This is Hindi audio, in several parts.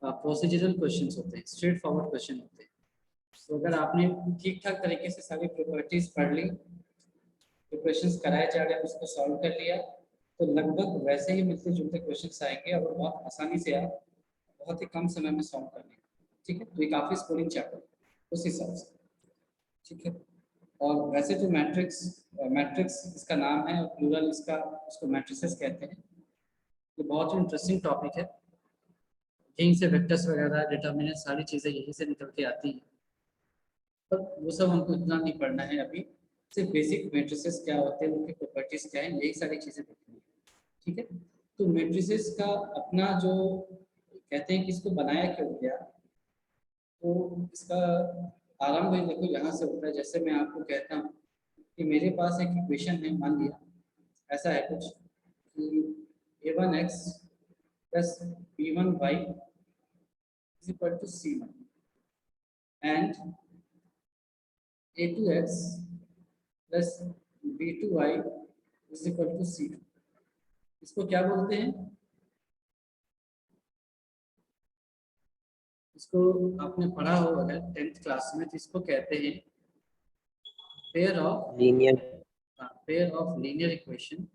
प्रोसीजरल क्वेश्चंस होते हैं, स्ट्रेट फॉरवर्ड क्वेश्चन होते हैं। तो अगर आपने ठीक ठाक तरीके से सारी प्रॉपर्टीज पढ़ ली, जो क्वेश्चंस कराए जा रहे हैं उसको सॉल्व कर लिया, तो लगभग वैसे ही मिलते जुलते क्वेश्चंस आएंगे और बहुत आसानी से आप बहुत ही कम समय में सॉल्व कर लेंगे। ठीक है, तो ये काफ़ी स्कोरिंग चैप्टर उस हिसाब से। ठीक है, और वैसे तो मैट्रिक्स मैट्रिक्स इसका नाम है और प्लूरल इसका उसको मैट्रिसेस कहते हैं। ये बहुत ही इंटरेस्टिंग टॉपिक है, यहीं से वेक्टर्स वगैरह डिटर्मिनेंट सारी चीज़ें यहीं से निकल के आती हैं, पर वो सब हमको इतना नहीं पढ़ना है अभी। सिर्फ बेसिक मैट्रिसेस क्या होते हैं, उनकी प्रॉपर्टीज क्या है, यही सारी चीज़ें देखनी है। ठीक है, तो मैट्रिसेस का अपना जो कहते हैं कि इसको बनाया क्यों गया, तो इसका आरंभ है देखो यहाँ से होता है। जैसे मैं आपको कहता हूँ कि मेरे पास एक इक्वेशन है, मान लिया ऐसा है कुछ कि a1x plus b1y is equal to c1 and a2x plus b2y is equal to c2। इसको क्या बोलते हैं? इसको आपने पढ़ा हो अगर 10th क्लास में, तो इसको कहते हैं pair of linear equation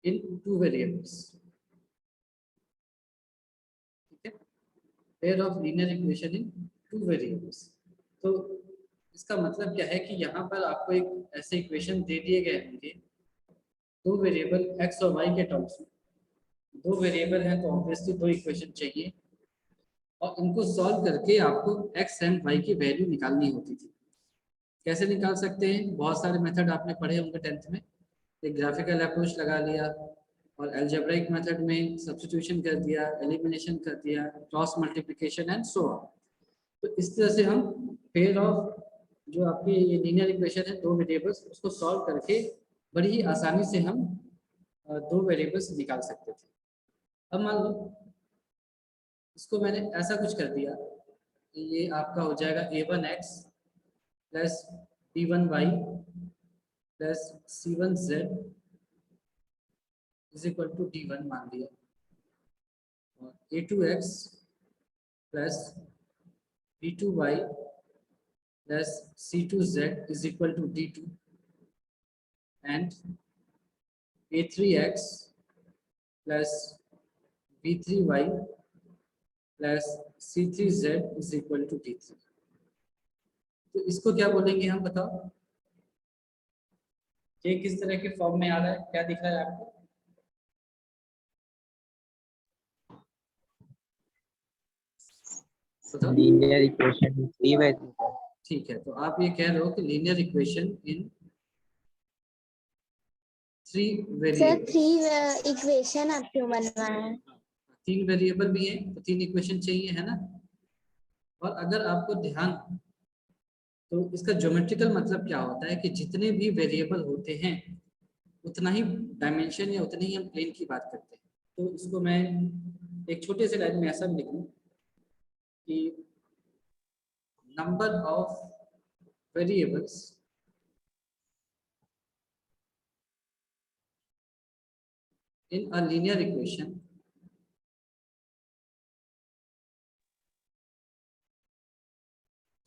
in two variables. ठीक है, pair of linear equation in two variables. तो इसका मतलब क्या है कि यहाँ पर आपको एक ऐसे इक्वेशन दे दिए गए होंगे, दो वेरिएबल x और y के टर्म्स में। दो वेरिएबल हैं तो ऑब्वियसली दो इक्वेशन चाहिए, और इनको सॉल्व करके आपको x एंड y की वैल्यू निकालनी होती थी। कैसे निकाल सकते हैं? बहुत सारे मेथड आपने पढ़े होंगे 10th में। एक ग्राफिकल अप्रोच लगा लिया और अलजेब्रिक मेथड में सब्स्टिट्यूशन कर दिया, एलिमिनेशन कर दिया, cross multiplication and so on. तो इस तरह से हम पेयर ऑफ जो आपकी ये लीनियर इक्वेशन है, दो वेरिएबल्स, उसको सॉल्व करके बड़ी ही आसानी से हम दो वेरिएबल्स निकाल सकते थे। अब मान लो इसको मैंने ऐसा कुछ कर दिया कि ये आपका हो जाएगा a1x plus b1y plus c1z is equal to d1 मान लिया, और a2x plus b2y plus c2z is equal to d2 and a3x plus b3y plus c3z is equal to d3। तो इसको क्या बोलेंगे हम, बताओ? ये किस तरह के फॉर्म में आ रहा है, क्या दिख रहा है आपको? Linear equation three variable. ठीक है, तो आप ये कह रहे हो कि linear equation in three variable. Three equation आप क्यों बनवाए? तीन वेरिएबल भी है तो तीन इक्वेशन चाहिए, है ना? और अगर आपको ध्यान हो तो इसका ज्योमेट्रिकल मतलब क्या होता है कि जितने भी वेरिएबल होते हैं उतना ही डायमेंशन या उतने ही हम प्लेन की बात करते हैं। तो इसको मैं एक छोटे से लाइन में ऐसा लिखूं कि number of variables in a linear equation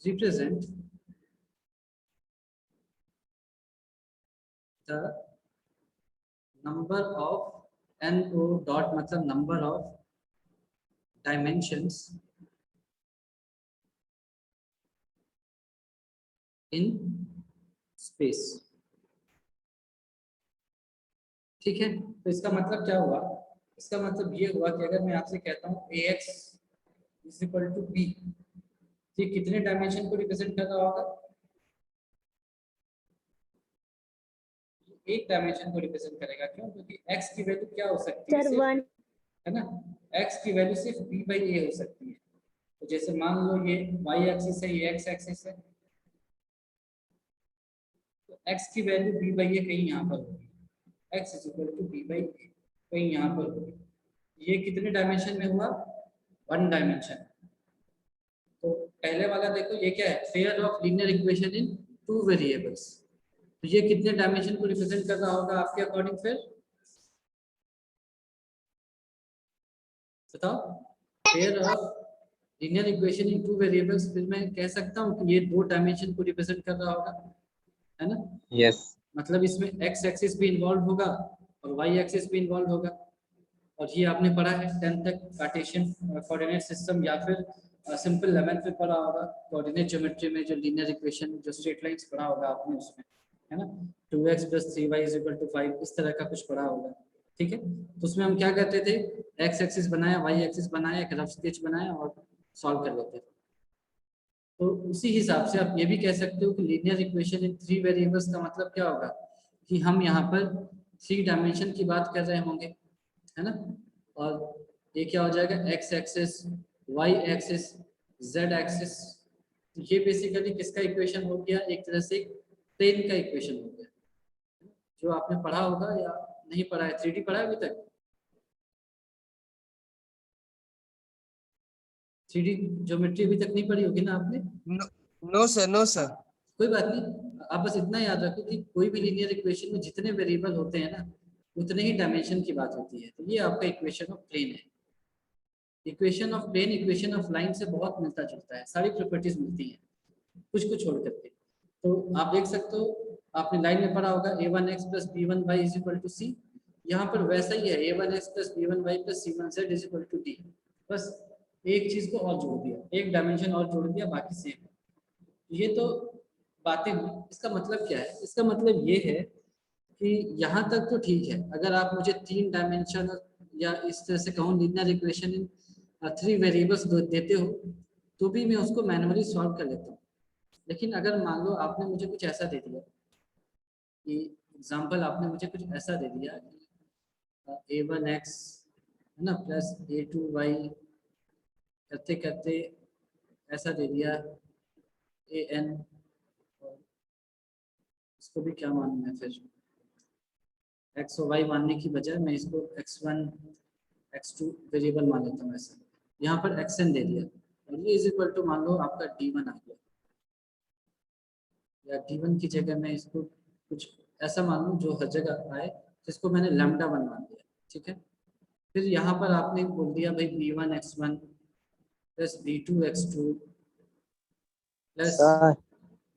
represent the number of NO dot मतलब number of dimensions in space। ठीक है, तो इसका मतलब क्या हुआ? इसका मतलब ये हुआ कि अगर मैं आपसे कहता हूँ ax is equal to b, ये कितने डायमेंशन को रिप्रेजेंट कर रहा होगा? एक डायमेंशन को रिप्रेजेंट करेगा। क्यों? क्योंकि x की वैल्यू क्या हो सकती है? वन है ना, x की वैल्यू सिर्फ b बाई a हो सकती है। तो जैसे मान लो ये y एक्सिस है, ये x एक्सिस है, तो x की वैल्यू b बाई a कहीं यहाँ पर होगी, x is equal to b by a कहीं यहाँ पर होगी। ये कितने डायमेंशन में हुआ? One dimension. तो पहले वाला देखो, ये क्या है? Pair of linear equation in two variables. तो ये कितने डायमेंशन को रिप्रेजेंट कर रहा होगा आपके अकॉर्डिंग? फिर बताओ, pair of linear equation in two variables, फिर मैं कह सकता हूँ कि ये 2 डायमेंशन को रिप्रेजेंट कर रहा होगा, है ना? यस मतलब इसमें एक्स एक्सिस भी इन्वॉल्व होगा और वाई एक्सिस भी इन्वॉल्व होगा। और ये आपने पढ़ा है 10th तक कार्टेशियन कोऑर्डिनेट सिस्टम, या फिर सिंपल 11th में पढ़ा होगा कोऑर्डिनेट ज्योमेट्री में, जो लीनियर इक्वेशन जो स्ट्रेट लाइंस पढ़ा होगा आपने उसमें, है ना? 2x + 3y = 5, इस तरह का कुछ पढ़ा होगा, ठीक है? तो उसमें हम क्या करते थे, एक्स एक्सिस बनाया, वाई एक्सिस बनाया, एक रफ स्केच बनाया और सॉल्व कर लेते थे। तो उसी हिसाब से आप ये भी कह सकते हो कि लीनियर इक्वेशन इन 3 वेरिएबल्स का मतलब क्या होगा कि हम यहाँ पर 3 डायमेंशन की बात कर रहे होंगे, है ना? और ये क्या हो जाएगा, x axis, y axis, z axis. ये बेसिकली किसका इक्वेशन हो गया, एक तरह से प्लेन का इक्वेशन हो गया, जो आपने पढ़ा होगा या नहीं पढ़ा है। 3D पढ़ा है अभी तक? 3D ज्योमेट्री अभी तक नहीं पढ़ी होगी ना आपने? No sir, no sir. हाँ, कोई बात नहीं, आप बस इतना याद रखो कि कोई भी लीनियर इक्वेशन में जितने वेरिएबल होते हैं ना, उतने ही डायमेंशन की बात होती है। तो ये आपका इक्वेशन ऑफ प्लेन है। Equation of plane equation of line से बहुत मिलता जुलता है, सारी प्रॉपर्टीज मिलती हैं कुछ कुछ छोड़ करके। तो आप देख सकते हो, आपने लाइन में पढ़ा होगा a1x + b1y = c। यहाँ पर वैसा ही है, a1x + b1y + c1z = d। बस एक चीज को और जोड़ दिया, एक डायमेंशन और जोड़ दिया, बाकी सेम। ये तो बातें हुई। इसका मतलब क्या है? इसका मतलब ये है कि यहाँ तक तो ठीक है, अगर आप मुझे 3 डायमेंशन या इस तरह से कहूँ लीनियर इक्वेशन इन 3 वेरिएबल्स देते हो, तो भी मैं उसको मैनुअली सॉल्व कर लेता हूँ। लेकिन अगर मान लो आपने मुझे कुछ ऐसा दे दिया कि एग्जाम्पल, आपने मुझे कुछ ऐसा दे दिया कि a1x, है ना, + a2y करते करते ऐसा दे दिया an, इसको भी क्या मानूं मैं, फिर x और y मानने की बजाय मैं इसको x1 x2 वेरिएबल मान लेता हूँ। ऐसा यहाँ पर xn दे दिया और ये = मान लो आपका d1 आ गया, या d1 की जगह मैं इसको कुछ ऐसा मान लूँ जो हर जगह आए, जिसको मैंने λ1 मान दिया, ठीक है? फिर यहाँ पर आपने बोल दिया भाई b1 x1 + b2 x2 plus, sir.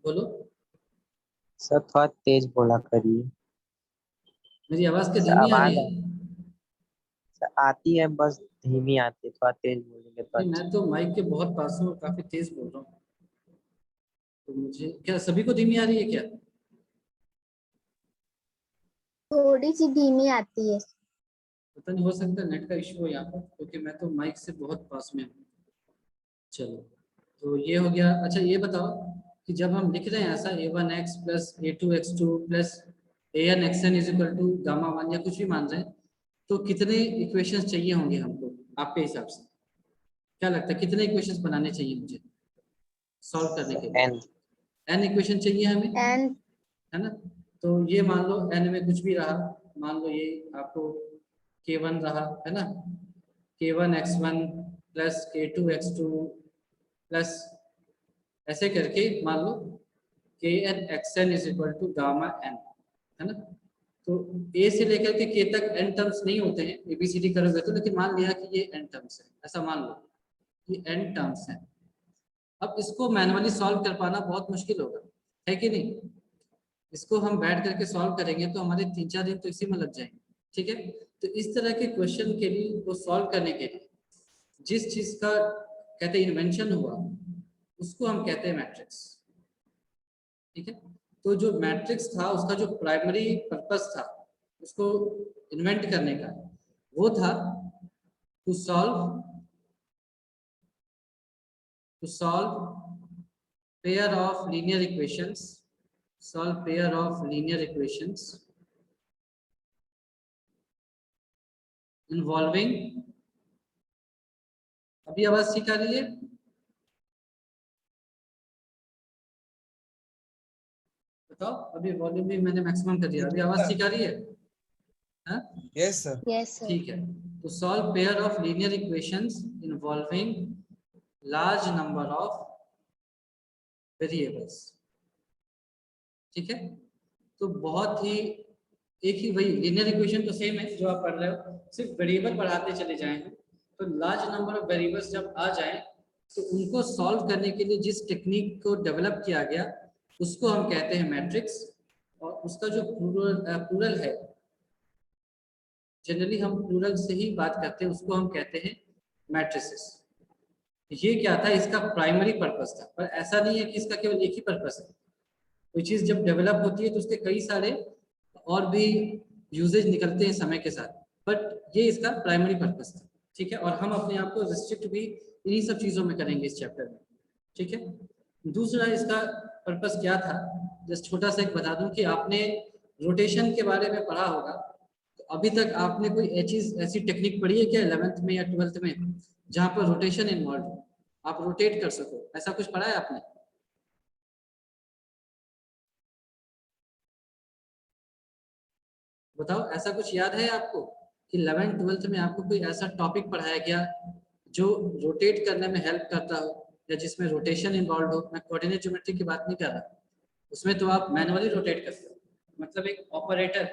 बोलो, सर थोड़ा तेज बोला करिए। मेरी आवाज क्या सर धीमी आ रही आवाज है? सर आती है, बस धीमी आती है, थोड़ा तेज बोलेंगे तो नहीं, अच्छा। मैं तो माइक के बहुत पास हूँ और काफी तेज बोल रहा हूँ। तो मुझे क्या सभी को धीमी आ रही है क्या? थोड़ी सी धीमी आती है। पता नहीं, हो सकता है नेट का इशू हो यहाँ पर, क्योंकि मैं तो माइक से बहुत पास में हूँ। चलो, तो ये हो गया। अच्छा ये बताओ कि जब हम लिख रहे हैं ऐसा a1x + a2x2 + an(xn) = Γ1 या कुछ भी मान रहे हैं, तो कितने इक्वेशंस चाहिए होंगे हमको आपके हिसाब से? क्या लगता है कितने इक्वेशंस बनाने चाहिए मुझे सॉल्व करने के लिए? एन n इक्वेशन चाहिए हमें, एंड है ना? तो ये मान लो n में कुछ भी रहा, मान लो ये आपको k1 रहा, है ना? k1 x1 + k2 x2 plus ऐसे करके मान लो kn xn = Γn, है ना? तो a से लेकर के k तक n टर्म्स नहीं होते हैं, ABCD करोगे तो, लेकिन मान लिया कि ये n टर्म्स है, ऐसा मान लो ये n टर्म्स है। अब इसको मैनुअली सॉल्व कर पाना बहुत मुश्किल होगा, है कि नहीं? इसको हम बैठ करके सॉल्व करेंगे तो हमारे 3-4 दिन तो इसी में लग जाएंगे, ठीक है? तो इस तरह के क्वेश्चन के लिए, वो सॉल्व करने के लिए जिस चीज का कहते हैं इन्वेंशन हुआ, उसको हम कहते हैं मैट्रिक्स, ठीक है? तो जो मैट्रिक्स था उसका जो प्राइमरी पर्पस था उसको इन्वेंट करने का, वो था to solve pair of linear equations, solve pair of linear equations involving, अभी आवाज ठीक आ रही है? बताओ, अभी वॉल्यूम भी मैंने मैक्सिमम कर दिया, अभी आवाज ठीक आ रही है? हाँ, यस सर। Yes sir. ठीक है। तो solve pair of linear equations involving large number of variables, ठीक है? तो बहुत ही एक ही वही लीनियर इक्वेशन तो सेम है जो आप पढ़ रहे हो, सिर्फ वेरिएबल बढ़ाते चले जाएंगे। तो लार्ज नंबर ऑफ वेरिएबल्स जब आ जाएं तो उनको सॉल्व करने के लिए जिस टेक्निक को डेवलप किया गया उसको हम कहते हैं मैट्रिक्स, और उसका जो प्लूरल है, जनरली हम प्लूरल से ही बात करते हैं, उसको हम कहते हैं मैट्रिसेस। ये क्या था, इसका प्राइमरी पर्पस था, पर ऐसा नहीं है कि इसका केवल एक ही पर्पस है। कोई चीज जब डेवलप होती है तो उसके कई सारे और भी यूजेज निकलते हैं समय के साथ, बट ये इसका प्राइमरी पर्पस था। ठीक है, और हम अपने आप को रिस्ट्रिक्ट भी इन्हीं सब चीजों में करेंगे इस चैप्टर में। ठीक है, दूसरा इसका पर्पस क्या था, जस्ट छोटा सा एक बता दूं कि आपने रोटेशन के बारे में पढ़ा होगा। तो अभी तक आपने कोई ऐसी टेक्निक पढ़ी है क्या 11th में या 12th में, जहां पर रोटेशन इन्वॉल्व हो, आप रोटेट कर सको, ऐसा कुछ पढ़ा है आपने? बताओ, ऐसा कुछ याद है आपको कि 11th 12th में आपको कोई ऐसा टॉपिक पढ़ाया गया जो रोटेट करने में हेल्प करता हो या जिसमें रोटेशन इन्वॉल्व हो? मैं कोऑर्डिनेट ज्योमेट्री की बात नहीं कर रहा, उसमें तो आप मैनुअली रोटेट करते हो, मतलब एक ऑपरेटर,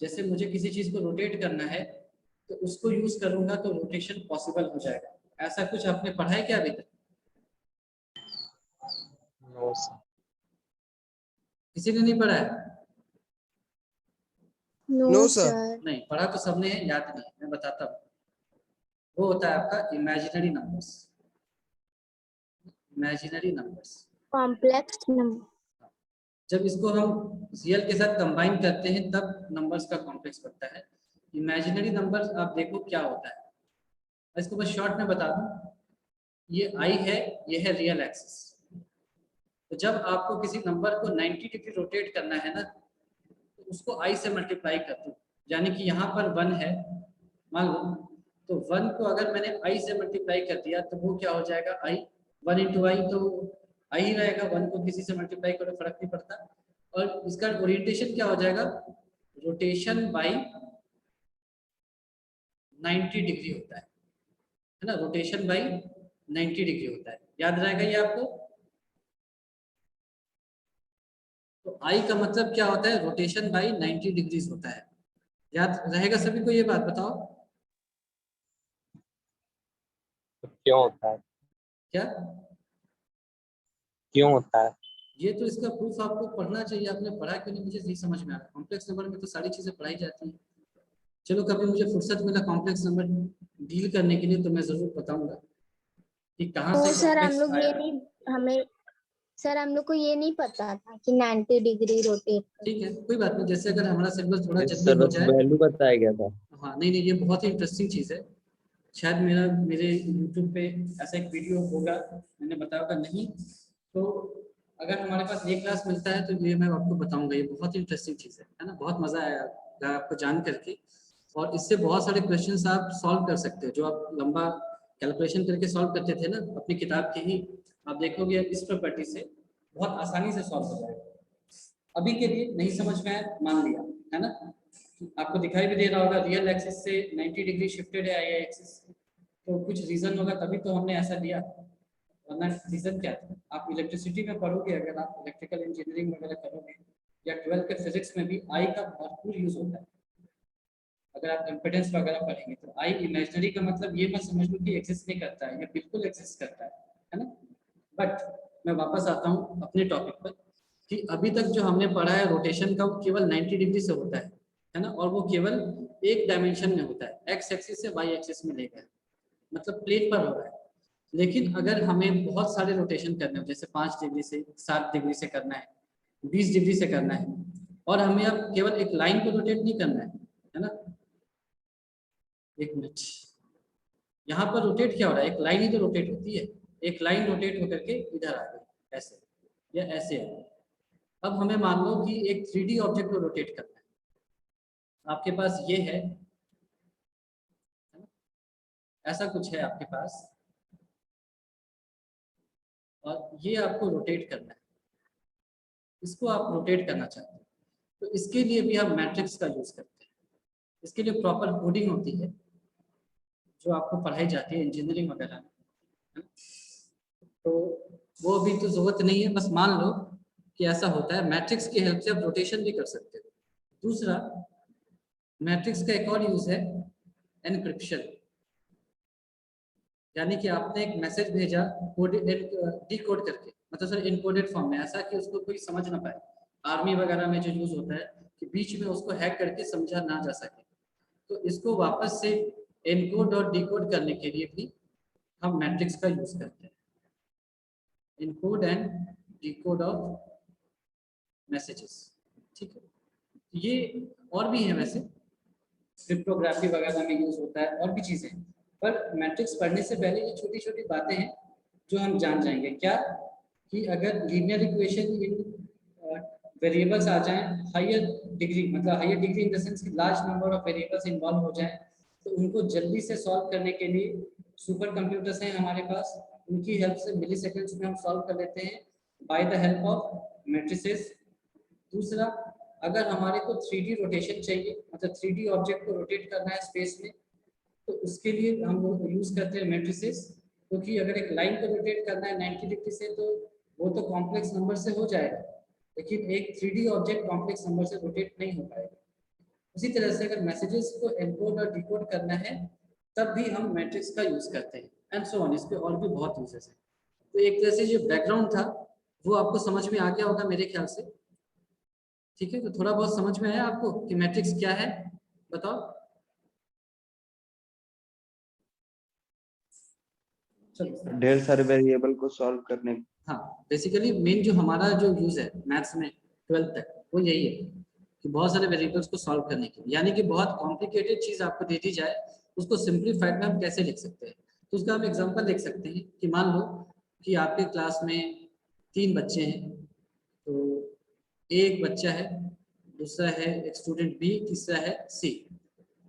जैसे मुझे किसी चीज को रोटेट करना है तो उसको यूज करूंगा तो रोटेशन पॉसिबल हो जाएगा। ऐसा कुछ आपने पढ़ा है क्या अभी तक? No sir. किसी ने नहीं पढ़ा है? No No, sir. सर। नहीं पढ़ा तो सबने है, याद नहीं। मैं बताता हूँ, वो होता है आपका imaginary numbers. Imaginary numbers, complex number. जब इसको हम रियल के साथ कंबाइन करते हैं तब नंबर्स का कॉम्प्लेक्स बनता है। इमेजिनरी नंबर्स आप देखो क्या होता है, इसको बस शॉर्ट में बता दूं। ये आई है, ये है रियल एक्सिस। तो जब आपको किसी नंबर को 90 डिग्री रोटेट करना है ना, तो उसको आई से मल्टीप्लाई कर दो, यानी कि यहाँ पर 1 है मान लो, तो 1 को अगर मैंने आई से मल्टीप्लाई कर दिया तो वो क्या हो जाएगा, आई 1 इंटू आई, तो आई ही रहेगा, 1 को किसी से मल्टीप्लाई करो फर्क नहीं पड़ता। और इसका ओरिएंटेशन क्या हो जाएगा, रोटेशन बाई 90 डिग्री होता है ना, रोटेशन बाई 90 डिग्री होता है, याद रहेगा ये आपको। तो आई का मतलब क्या होता है, रोटेशन बाई 90 डिग्रीज होता है, याद रहेगा सभी को ये बात? बताओ क्यों होता है? क्या, क्यों होता है? ये तो इसका प्रूफ आपको पढ़ना चाहिए, आपने पढ़ा क्यों नहीं मुझे नहीं समझ में आ रहा। कॉम्प्लेक्स नंबर में तो सारी चीजें पढ़ाई जाती हैं। चलो कभी मुझे फुर्सत मिला कॉम्प्लेक्स नंबर डील करने के लिए तो मैं जरूर बताऊंगा कि कहाँ तो से सर हम कॉम्प्लेक्स लोग ये आया। नहीं, हमें सर हम लोग को ये नहीं पता था कि 90 डिग्री रोटेट कर। ठीक है, कोई बात नहीं, जैसे अगर हमारा सिलेबस थोड़ा इस जल्दी सर हो बस जाए। वैल्यू बताया गया था। हाँ नहीं नहीं, ये बहुत ही इंटरेस्टिंग चीज़ है। शायद मेरे YouTube पे ऐसा एक वीडियो होगा, मैंने बताया होगा नहीं, तो अगर हमारे पास ये क्लास मिलता है तो ये मैं आपको बताऊंगा। ये बहुत ही इंटरेस्टिंग चीज़ है ना, बहुत मज़ा आया आपको जान करके। और इससे बहुत सारे क्वेश्चंस आप सॉल्व कर सकते हो, जो आप लंबा कैलकुलेशन करके सॉल्व करते थे ना अपनी किताब की ही, आप देखोगे इस प्रॉपर्टी से बहुत आसानी से सॉल्व हो जाएगा। अभी के लिए नहीं समझ में आया, मान लिया है ना, आपको दिखाई भी दे रहा होगा रियल एक्सिस से 90 डिग्री शिफ्टेड है आई एक्सिस, तो कुछ रीजन होगा तभी तो हमने ऐसा लिया, वरना रीजन क्या था। आप इलेक्ट्रिसिटी में पढ़ोगे, अगर आप इलेक्ट्रिकल इंजीनियरिंग वगैरह करोगे या 12th के फिजिक्स में भी आई का भरपूर यूज होता है। अगर आप इम्पिडेंस वगैरह पढ़ेंगे तो आई इमेजिनरी का मतलब ये मत समझ लो कि एग्जिस्ट नहीं करता है, ये बिल्कुल एग्जिस्ट करता है ना। बट मैं वापस आता हूँ अपने टॉपिक पर कि अभी तक जो हमने पढ़ा है रोटेशन का, वो केवल 90 डिग्री से होता है ना, और वो केवल एक डायमेंशन में होता है, एक्स एक्सिस से वाई एक्सिस में लेकर, मतलब प्लेन पर हो रहा है। लेकिन अगर हमें बहुत सारे रोटेशन करने हो, जैसे 5 डिग्री से 7 डिग्री से करना है, 20 डिग्री से करना है, और हमें अब केवल एक लाइन को रोटेट नहीं करना है ना। एक मिनट, यहाँ पर रोटेट क्या हो रहा है, एक लाइन ही तो रोटेट होती है, एक लाइन रोटेट होकर के इधर आ गई ऐसे या ऐसे आ गई। अब हमें मान लो कि एक 3D ऑब्जेक्ट को रोटेट करना है, आपके पास ये है ना? ऐसा कुछ है आपके पास, और ये आपको रोटेट करना है, इसको आप रोटेट करना चाहते हैं, तो इसके लिए भी हम मैट्रिक्स का यूज करते हैं। इसके लिए प्रॉपर कोडिंग होती है जो आपको पढ़ाई जाती है इंजीनियरिंग वगैरह में, तो वो अभी तो जरूरत नहीं है, बस मान लो कि ऐसा होता है। मैट्रिक्स की हेल्प से आप रोटेशन भी कर सकते हो। दूसरा, मैट्रिक्स का एक और यूज है एनक्रिप्शन। यानी कि आपने एक मैसेज भेजा डिकोड करके, मतलब सर इनकोडेड फॉर्म में, ऐसा कि उसको कोई समझ ना पाए। आर्मी वगैरह में जो यूज होता है कि बीच में उसको हैक करके समझा ना जा सके, तो इसको वापस से एनकोड और डिकोड करने के लिए भी हम मैट्रिक्स का यूज करते हैं। Encode and decode of messages, ठीक है। ये और भी है, वैसे क्रिप्टोग्राफी वगैरह में यूज होता है और भी चीजें, पर मैट्रिक्स पढ़ने से पहले ये छोटी छोटी बातें हैं जो हम जान जाएंगे। क्या कि अगर लीनियर इक्वेशन इन वेरिएबल्स आ जाएं हायर डिग्री, मतलब higher degree in the sense कि large number of variables involve हो जाएं, तो उनको जल्दी से सॉल्व करने के लिए सुपर कंप्यूटर्स हैं हमारे पास, उनकी हेल्प से मिली सेकेंड्स में हम सॉल्व कर लेते हैं by the help of matrices. दूसरा, अगर हमारे को 3D रोटेशन चाहिए, मतलब 3D ऑब्जेक्ट को रोटेट करना है स्पेस में, तो उसके लिए हम लोग यूज करते हैं मैट्रिसेस, क्योंकि अगर एक लाइन को रोटेट करना है 90 डिग्री से, तो वो तो कॉम्प्लेक्स नंबर से हो जाएगा, लेकिन एक 3D ऑब्जेक्ट कॉम्प्लेक्स नंबर से रोटेट नहीं हो पाएगा। उसी तरह से अगर मैसेजेस को एनकोड और डिकोड करना है, तब भी हम मैट्रिक्स का यूज करते हैं, एंड सो ऑन। इस पे और भी बहुत यूजेस है। तो एक तरह से जो बैकग्राउंड था वो आपको समझ में आ गया होगा मेरे ख्याल से, ठीक है। तो थोड़ा बहुत समझ में आया आपको कि मैट्रिक्स क्या है, बताओ। चलो, ढेर सारे वेरिएबल को सॉल्व करने। हाँ, बेसिकली मेन जो हमारा जो यूज है मैथ्स में 12th तक, वो यही है कि बहुत सारे वेरिएबल्स को सॉल्व करने के लिए, यानी कि बहुत कॉम्प्लिकेटेड चीज आपको दे दी जाए, उसको सिंप्लीफाइड में हम कैसे लिख सकते हैं। तो उसका हम एग्जांपल लिख सकते हैं कि मान लो कि आपके क्लास में 3 बच्चे हैं, तो एक बच्चा है, दूसरा है एक स्टूडेंट बी, तीसरा है सी।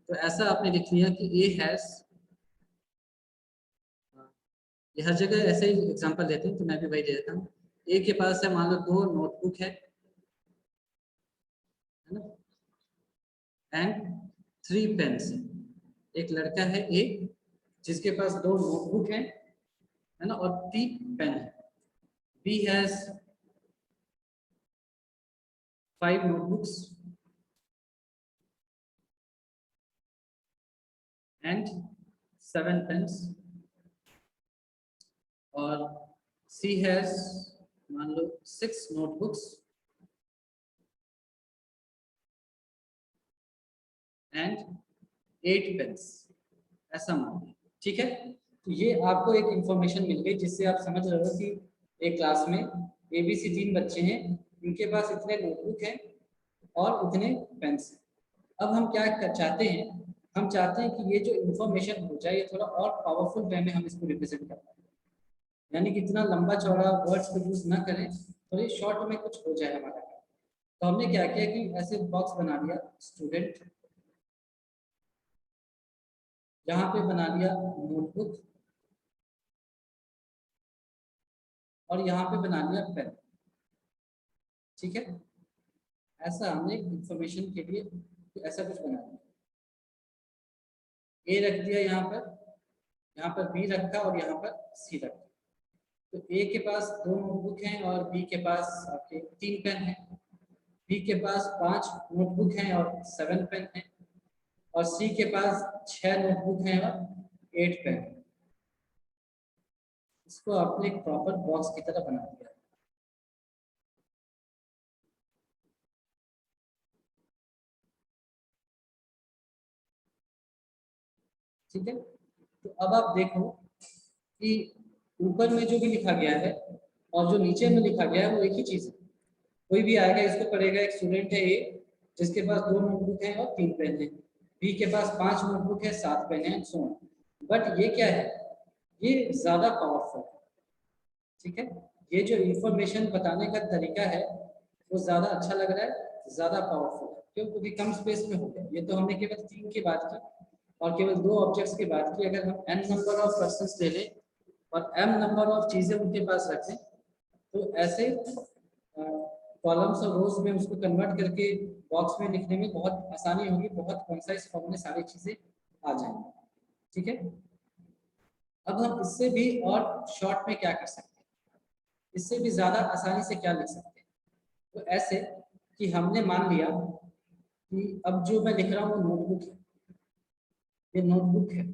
तो ऐसा आपने लिख लिया कि ए हैज, ये हर जगह ऐसे ही एग्जांपल देते हैं, तो मैं भी वही दे देता हूँ। ए के पास है मान लो 2 नोटबुक है ना, एंड 3 पेन्स है। एक लड़का है ए जिसके पास 2 नोटबुक है ना, और 3 पेन है। B has 5 notebooks and 7 pens, और C has मान लो 6 notebooks and 8 pens, ऐसा मान लो, ठीक है। तो ये आपको एक इंफॉर्मेशन मिल गई जिससे आप समझ रहे हो कि एक क्लास में ABC 3 बच्चे हैं, इनके पास इतने नोटबुक हैं और उतने पेन्स हैं। अब हम क्या चाहते हैं, हम चाहते हैं कि ये जो इंफॉर्मेशन हो जाए ये थोड़ा और पावरफुल वे में हम इसको रिप्रेजेंट कर पाए, यानी कि इतना लंबा चौड़ा वर्ड्स को यूज ना करें, थोड़ी शॉर्ट में कुछ हो जाए हमारा। तो हमने क्या किया कि ऐसे बॉक्स बना लिया स्टूडेंट, यहाँ पे बना लिया नोटबुक, और यहाँ पे बना लिया पेन, ठीक है। ऐसा हमने इंफॉर्मेशन के लिए ऐसा कुछ बना लिया। ए रख दिया यहाँ पर बी रखा और यहाँ पर सी रखा। तो ए के पास 2 नोटबुक हैं और बी के पास आपके 3 पेन हैं। बी के पास 5 नोटबुक हैं और 7 पेन हैं, और सी के पास 6 नोटबुक हैं और 8 पेन हैं। इसको आपने एक प्रॉपर बॉक्स की तरह बना दिया। ठीक है। तो अब आप देखो कि ऊपर में जो भी लिखा गया है और जो नीचे में लिखा गया है वो एक ही चीज है। कोई भी आएगा इसको पढ़ेगा, एक स्टूडेंट है ए जिसके पास 2 नोटबुक है और 3 पेन है, बी के पास 5 नोटबुक है, 7 पेन है, सो ऑन। बट ये क्या है, ये ज्यादा पावरफुल है, ठीक है। ये जो इंफॉर्मेशन बताने का तरीका है वो ज्यादा अच्छा लग रहा है, ज्यादा पावरफुल है। क्यों? क्योंकि कम स्पेस में हो गया। ये तो हमने केवल 3 की बात की और केवल 2 ऑब्जेक्ट्स की बात की। अगर हम n नंबर ऑफ पर्सन्स ले लें और m नंबर ऑफ चीजें उनके पास रखें, तो ऐसे कॉलम्स और रोज में उसको कन्वर्ट करके बॉक्स में लिखने में बहुत आसानी होगी, बहुत कंसाइज फॉर्म में सारी चीजें आ जाएंगी, ठीक है। अब हम इससे भी और शॉर्ट में क्या कर सकते हैं, इससे भी ज्यादा आसानी से क्या लिख सकते हैं। तो ऐसे कि हमने मान लिया कि अब जो मैं लिख रहा हूँ वो नोटबुक है, ये नोटबुक है,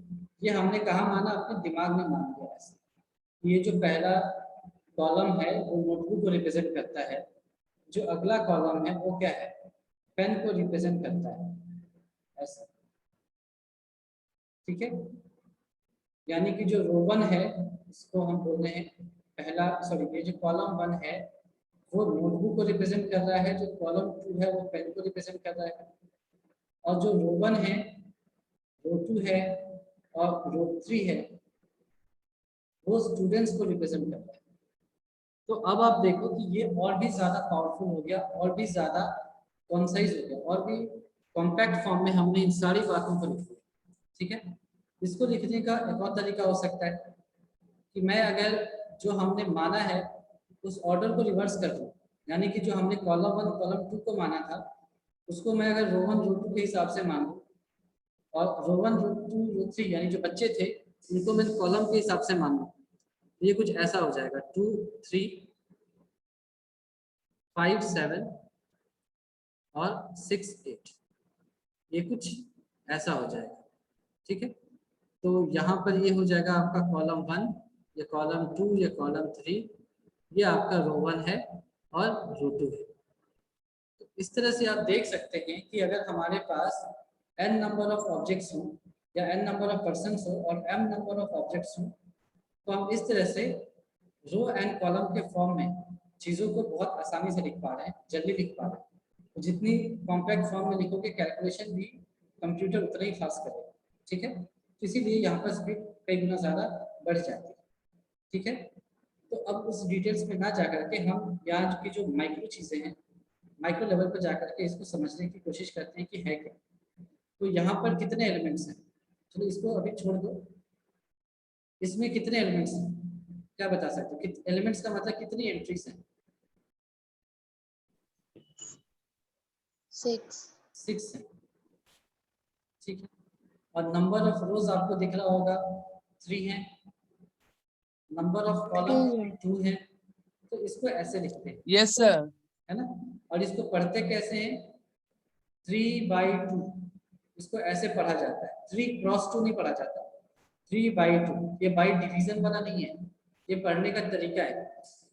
ये हमने कहा माना, अपने दिमाग में मान लिया ऐसे। ये जो पहला कॉलम है वो नोटबुक को रिप्रेजेंट करता है, जो अगला कॉलम है वो क्या है, पेन को रिप्रेजेंट करता है ऐसा, ठीक है। यानी कि जो रो 1 है इसको हम बोल रहे हैं पहला, सॉरी ये जो कॉलम 1 है वो नोटबुक को रिप्रेजेंट कर रहा है, जो कॉलम 2 है वो पेन को रिप्रेजेंट कर रहा है, और जो रो 1 है, रो 2 है और रो 3 है वो स्टूडेंट्स को रिप्रेजेंट कर रहा है। तो अब आप देखो कि ये और भी ज्यादा पावरफुल हो गया, और भी ज्यादा कॉन्साइज हो गया, और भी कॉम्पैक्ट फॉर्म में हमने इन सारी बातों को लिख दिया, ठीक है। इसको लिखने का एक और तरीका हो सकता है कि मैं अगर जो हमने माना है उस ऑर्डर को रिवर्स कर दूं, यानी कि जो हमने कॉलम 1 कॉलम 2 को माना था उसको मैं अगर रो 1 रो 2 के हिसाब से मान लूं, और रो 1 रो 2 रो 3 यानी जो बच्चे थे उनको मैं कॉलम के हिसाब से मान लूं, ये कुछ ऐसा हो जाएगा 2 3 5 7 और 6 8, ये कुछ ऐसा हो जाएगा, ठीक है। तो यहाँ पर ये हो जाएगा आपका कॉलम 1, ये कॉलम 2, ये कॉलम 3, ये आपका रो 1 है और रो 2 है। तो इस तरह से आप देख सकते हैं कि अगर हमारे पास n नंबर ऑफ ऑब्जेक्ट्स हो या n नंबर ऑफ पर्सन्स हो और m नंबर ऑफ ऑब्जेक्ट्स हो, तो हम इस तरह से रो एंड कॉलम के फॉर्म में चीज़ों को बहुत आसानी से लिख पा रहे हैं, जल्दी लिख पा रहे हैं। तो जितनी कॉम्पैक्ट फॉर्म में लिखोगे कैलकुलेशन भी कंप्यूटर उतना ही फास्ट करेगा, ठीक है। तो इसीलिए यहाँ पर स्पीड कई गुना ज़्यादा बढ़ जाती है, ठीक है। तो अब उस डिटेल्स में ना जाकर के हम यहाँ की जो माइक्रो चीज़ें हैं, माइक्रो लेवल पर जाकर के इसको समझने की कोशिश करते हैं कि है क्या। तो यहाँ पर कितने एलिमेंट्स हैं, चलो इसको अभी छोड़ दो, इसमें कितने एलिमेंट्स हैं क्या बता सकते हो, एलिमेंट्स का मतलब कितनी एंट्रीज हैं? 6 है, ठीक है। और नंबर ऑफ रोज आपको दिख रहा होगा 3 है, नंबर ऑफ कॉलम 2 है। तो इसको ऐसे लिखते हैं, यस सर। है ना। और इसको पढ़ते कैसे हैं, 3/2, इसको ऐसे पढ़ा जाता है, 3×2 नहीं पढ़ा जाता, 3/2। ये बाई डिवीजन वाला नहीं है, ये पढ़ने का तरीका है,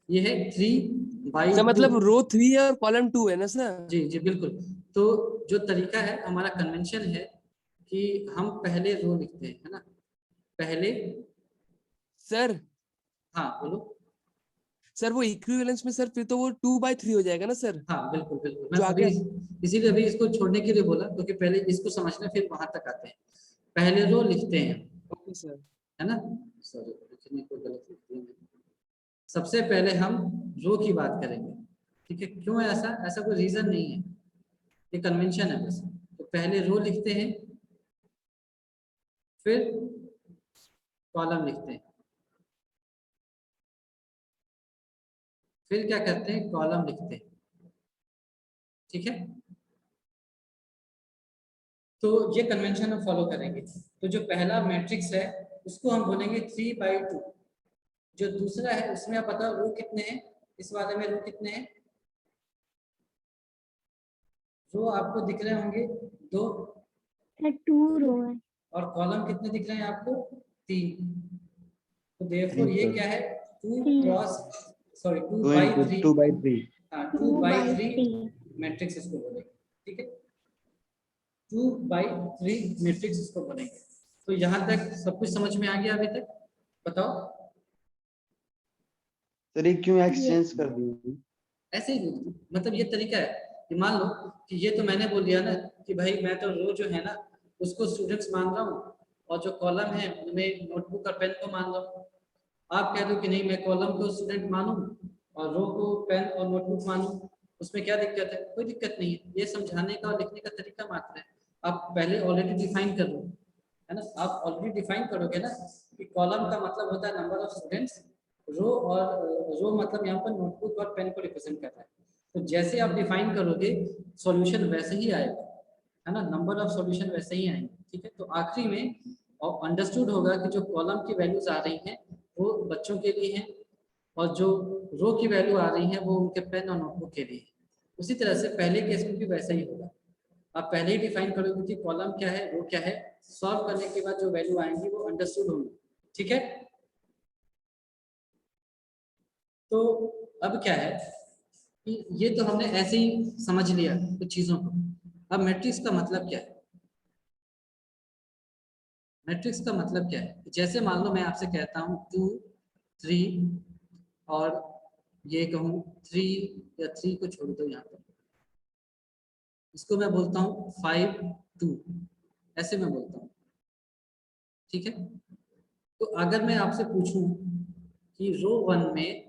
ये है 3/2। सर मतलब रो 3 है और कॉलम 2 है ना सर? जी जी बिल्कुल। तो जो तरीका है हमारा कन्वेंशन है कि हम पहले रो लिखते हैं, है ना, पहले। सर हाँ बोलो। सर वो इक्विवेलेंस में सर फिर तो वो 2/3 हो जाएगा ना सर? हाँ बिल्कुल बिल्कुल, मैं जो अभी आगे इसीलिए अभी इसको छोड़ने के लिए बोला, क्योंकि पहले इसको समझना फिर वहां तक आते हैं। पहले रो लिखते हैं, ओके सर। है ना, सॉरी लिखने को गलत लिख दिया मैंने। सबसे पहले हम रो की बात करेंगे, ठीक है। क्यों है ऐसा, ऐसा कोई रीजन नहीं है, ये कन्वेंशन है बस। तो पहले रो लिखते हैं, फिर कॉलम लिखते हैं, फिर क्या करते हैं, कॉलम लिखते हैं, ठीक है। तो ये कन्वेंशन हम फॉलो करेंगे। तो जो पहला मैट्रिक्स है उसको हम बोलेंगे 3/2। जो दूसरा है उसमें आप बताओ रो कितने हैं, इस वाले में रो कितने हैं? रो आपको दिख रहे होंगे 2, 2 रो है। और कॉलम कितने दिख रहे हैं आपको? 3। तो देयरफॉर ये क्या है, 2/3। 2/3 हाँ 2/3 मैट्रिक्स इसको बोलेंगे, ठीक है। 2/3 मैट्रिक्स इसको बोलेंगे। तो यहाँ तक सब कुछ समझ में आ गया अभी तक? बताओ। सर ये क्यों एक्सचेंज कर दिए? ऐसे ही मतलब ये तरीका है कि मान लो कि ये तो मैंने बोल दिया ना कि भाई मैं तो रो जो है ना उसको स्टूडेंट्स मान रहा हूँ, और जो कॉलम है उनमें नोटबुक और पेन को मान रहा हूँ। आप कह दो कि नहीं मैं कॉलम को स्टूडेंट मानूं और रो को पेन और नोटबुक मानूं, उसमें क्या दिक्कत है? कोई दिक्कत नहीं है, ये समझाने का और लिखने का तरीका मात्र है। आप पहले ऑलरेडी डिफाइन कर लो, है ना। आप ऑलरेडी डिफाइन करोगे ना कि कॉलम का मतलब होता है नंबर ऑफ स्टूडेंट्स, रो और रो मतलब यहाँ पर नोटबुक और पेन को रिप्रेजेंट करता है। तो जैसे आप डिफाइन करोगे सॉल्यूशन वैसे ही आएगा, है ना, नंबर ऑफ सॉल्यूशन वैसे ही आएंगे, ठीक है। तो आखिरी में और अंडरस्टूड होगा कि जो कॉलम की वैल्यूज आ रही हैं वो बच्चों के लिए हैं, और जो रो की वैल्यू आ रही है वो उनके पेन और नोटबुक के लिए है। उसी तरह से पहले केस में भी वैसा ही होगा। आप पहले ही डिफाइन करोगे कि कॉलम क्या है, रो क्या है, सॉल्व करने के बाद जो वैल्यू आएंगी वो अंडरस्टूड होंगी, ठीक है। तो अब क्या है कि ये तो हमने ऐसे ही समझ लिया कुछ चीजों को। अब मैट्रिक्स का मतलब क्या है? मैट्रिक्स का मतलब क्या है? जैसे मान लो मैं आपसे कहता हूँ 2 3 और ये कहूँ 3 या 3 को छोड़ दो यहाँ पर, इसको मैं बोलता हूँ 5 2, ऐसे मैं बोलता हूँ, ठीक है। तो अगर मैं आपसे पूछूं कि रो 1 में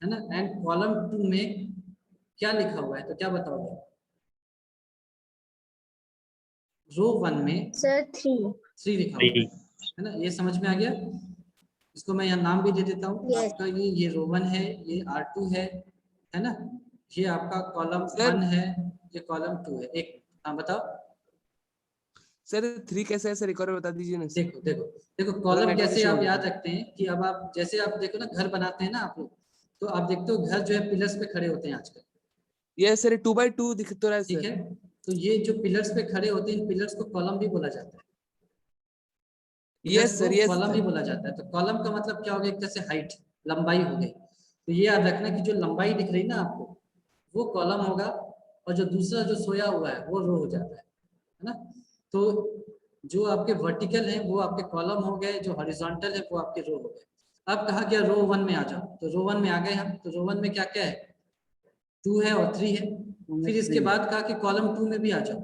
है ना एंड कॉलम 2 में क्या लिखा हुआ है, तो क्या बताओगे? रो 1 में सर 3। 3 लिखा हुआ है ना, ये समझ में आ गया। इसको मैं यहाँ नाम भी दे देता हूँ Yes. आपका, ये रो 1 है, ये R2 है ना, ये आपका कॉलम Sir. 1 है, ये कॉलम 2 है। एक हाँ बताओ सर 3 कैसे है सर, एक और बता दीजिए ना सर। देखो देखो देखो कॉलम network कैसे issue आप हो याद गया। रखते हैं कि अब आप जैसे आप देखो ना घर बनाते हैं ना आप लोग, तो आप देखते हो घर जो है पिलर्स पे खड़े होते हैं आजकल, ये सर 2 by 2 दिख तो रहा है ठीक सर। है। तो ये जो पिलर्स पे खड़े होते हैं इन पिलर्स को कॉलम भी बोला जाता है, पिलर्स यस को सर, यस कॉलम भी सर। बोला जाता है। तो कॉलम का मतलब क्या हो गया, एक तरह से हाइट, लंबाई हो गई। तो ये याद रखना कि जो लंबाई दिख रही ना आपको वो कॉलम होगा, और जो दूसरा जो सोया हुआ है वो रो हो जाता है ना। तो जो आपके वर्टिकल है वो आपके कॉलम हो गए, जो हॉरिजॉन्टल है वो आपके रो हो गए। अब कहा गया रो 1 में आ जाओ, तो रो 1 में आ गए हम। तो रो 1 में क्या क्या है, 2 है और 3 है। फिर इसके बाद कहा कि कॉलम 2 में भी आ जाओ,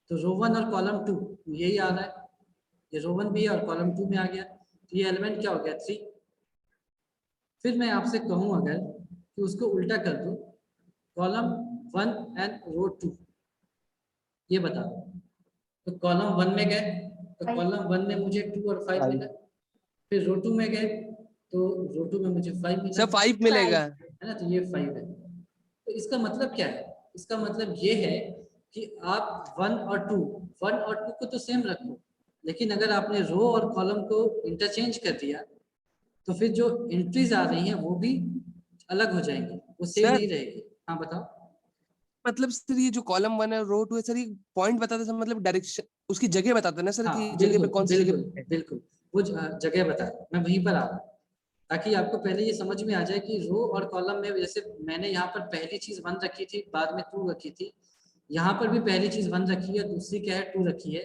तो रो 1 और कॉलम 2 यही आ रहा है, ये रो 1 भी है और कॉलम 2 में आ गया, तो ये एलिमेंट क्या हो गया 3। फिर मैं आपसे कहूं अगर कि उसको उल्टा कर दो, कॉलम 1 एंड रो 2, ये बता दो। तो कॉलम 1 में गए तो कॉलम 1 में मुझे 2 और 5 मिला, फिर रो 2 में गए तो रो 2 में मुझे 5 मिला, सर 5 मिलेगा। है ना। तो ये 5 है। तो इसका मतलब क्या है, इसका मतलब ये है कि आप 1 और 2 को तो सेम रखो, लेकिन अगर आपने रो और कॉलम को इंटरचेंज कर दिया तो फिर जो एंट्रीज आ रही हैं वो भी अलग हो जाएंगी, वो सेम सर नहीं रहेगी। हाँ बताओ। मतलब सर ये जो कॉलम 1 है, रो 2 है सर, ये पॉइंट बताता है सर, मतलब डायरेक्शन उसकी जगह बताता है ना सर, हाँ कि जगह पे बिल्कुल कौन सी बिल्कुल जगह है। बिल्कुल, वो जगह बता रहा हूं, मैं वहीं पर आ रहा हूँ ताकि आपको पहले ये समझ में आ जाए कि रो और कॉलम में, जैसे मैंने यहाँ पर पहली चीज 1 रखी थी, बाद में 2 रखी थी, यहाँ पर भी पहली चीज 1 रखी है, दूसरी क्या है 2 रखी है,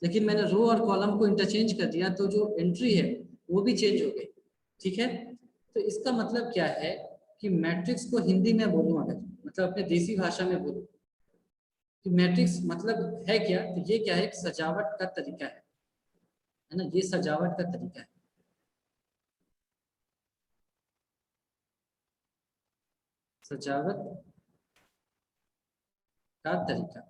लेकिन मैंने रो और कॉलम को इंटरचेंज कर दिया तो जो एंट्री है वो भी चेंज हो गई, ठीक है। तो इसका मतलब क्या है कि मैट्रिक्स को हिंदी में बोलूं अगर, मतलब अपने देसी भाषा में बोलूं कि मैट्रिक्स मतलब है क्या, तो ये क्या है, एक सजावट का तरीका है ना, ये सजावट का तरीका है। सजावट का तरीका,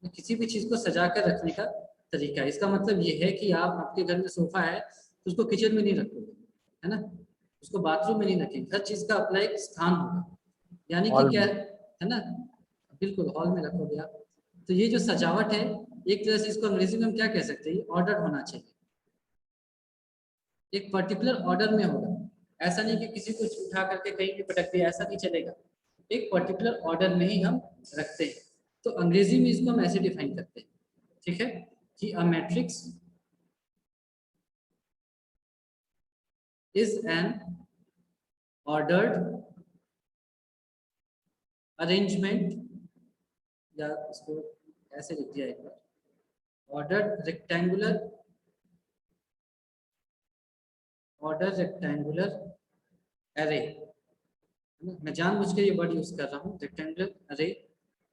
किसी भी चीज को सजा कर रखने का तरीका है। इसका मतलब ये है कि आप, आपके घर में सोफा है तो उसको किचन में नहीं रखोगे, है ना, उसको बाथरूम में नहीं रखेंगे, हर चीज का अपना एक स्थान होगा, यानी कि क्या है ना, बिल्कुल हॉल में रखोगे आप। तो ये जो सजावट है, एक तरह से इसको अंग्रेजी में हम क्या कह सकते हैं, ऑर्डर होना चाहिए, एक पर्टिकुलर ऑर्डर में होगा। ऐसा नहीं कि किसी को उठा करके कहीं भी पटक दिया, ऐसा नहीं चलेगा, एक पर्टिकुलर ऑर्डर में ही हम रखते हैं। तो अंग्रेजी में इसको हम ऐसे डिफाइन करते हैं, ठीक है, कि a matrix is an ordered arrangement, या इसको ऐसे लिख दिया एक बार, ऑर्डर्ड रेक्टेंगुलर एरे, मैं जानबूझ के ये वर्ड यूज कर रहा हूँ, रेक्टेंगुलर अरे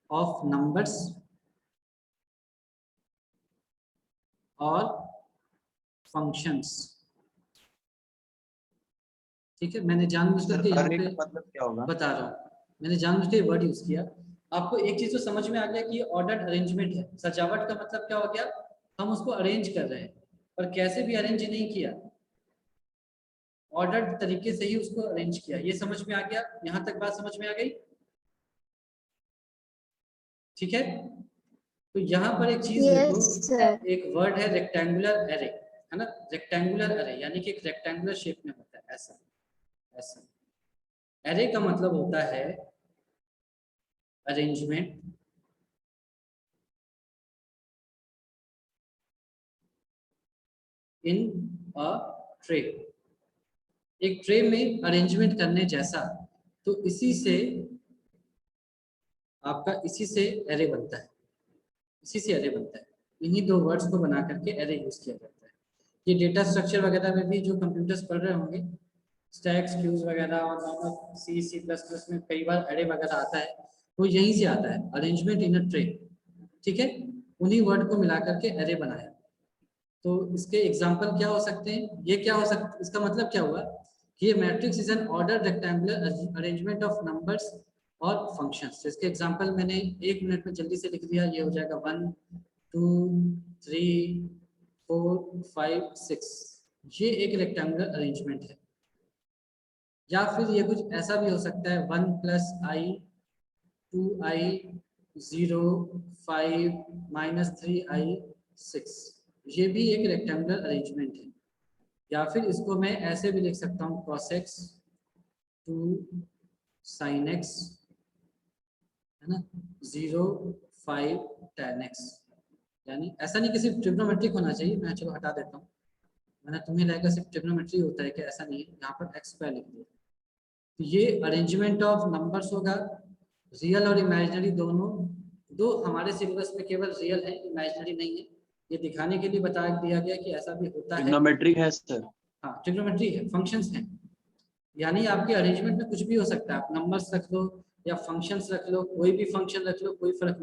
ऑफ नंबर्स और फंक्शंस, ठीक है। मैंने जानबूझ करके यहाँ पे मतलब क्या होगा? बता रहा हूँ, मैंने जानबूझ के वर्ड यूज किया। आपको एक चीज तो समझ में आ गया कि ऑर्डर्ड अरेंजमेंट है, सजावट का मतलब क्या हो गया, हम उसको अरेंज कर रहे हैं, और कैसे भी अरेंज नहीं किया, ऑर्डर्ड तरीके से ही उसको अरेंज किया। ये समझ में आ गया, यहाँ तक बात समझ में आ गई, ठीक है। तो यहाँ पर एक चीज देखो, Yes, sir. एक वर्ड है रेक्टेंगुलर एरे, है ना, रेक्टेंगुलर एरे यानी कि एक रेक्टेंगुलर शेप में होता है, ऐसा ऐसा। एरे का मतलब होता है अरेंजमेंट इन अ ट्रे, एक ट्रे में अरेंजमेंट करने जैसा। तो इसी से आपका इसी से एरे बनता है, इसी से एरे बनता है। इन्हीं दो वर्ड्स को बना करके एरे यूज किया जाता है। ये डेटा स्ट्रक्चर वगैरह में भी जो कंप्यूटर्स पढ़ रहे होंगे, स्टैक्स क्यूज वगैरह और नॉर्मल C++ में कई बार एरे वगैरह आता है, वो यहीं से आता है, अरेंजमेंट इन अ ट्रे। ठीक है, उन्हीं वर्ड को मिला करके एरे बनाया। तो इसके एग्जांपल क्या हो सकते हैं, ये क्या हो सकता, इसका मतलब क्या हुआ कि ये matrix is an order rectangular arrangement of numbers और फंक्शंस। इसके एग्जांपल मैंने 1 मिनट में जल्दी से लिख दिया, ये हो जाएगा 1 2 3 4 5 6। ये एक रेक्टेंगुलर अरेंजमेंट है। या फिर ये कुछ ऐसा भी हो सकता है 1 + i 2i 0 5 -3i 6। ये भी एक रेक्टेंगुलर अरेंजमेंट है। या फिर इसको मैं ऐसे भी लिख सकता हूँ cos x 2 sin x, है ना, 0 5 tan x। यानी ऐसा नहीं कि सिर्फ ट्रिग्नोमेट्रिक होना चाहिए, मैं चलो हटा देता हूँ, मैंने तुम्हें लगेगा सिर्फ ट्रिग्नोमेट्री होता है कि, ऐसा नहीं है, यहाँ पर x स्क्वायर लिख दिया। तो ये अरेंजमेंट ऑफ नंबर्स होगा, रियल और इमेजिनरी दोनों। दो हमारे सिलेबस में केवल रियल है, इमेजिनरी नहीं है, ये दिखाने के लिए बता दिया गया कि ऐसा भी होता है। ट्रिग्नोमेट्रिक है सर। हाँ, ट्रिग्नोमेट्री है, फंक्शंस हैं, यानी आपके अरेंजमेंट में कुछ भी हो सकता है, आप नंबर्स रख लो या फंक्शंस रख लो, कोई भी फंक्शन रख लो, कोई फर्क नहीं।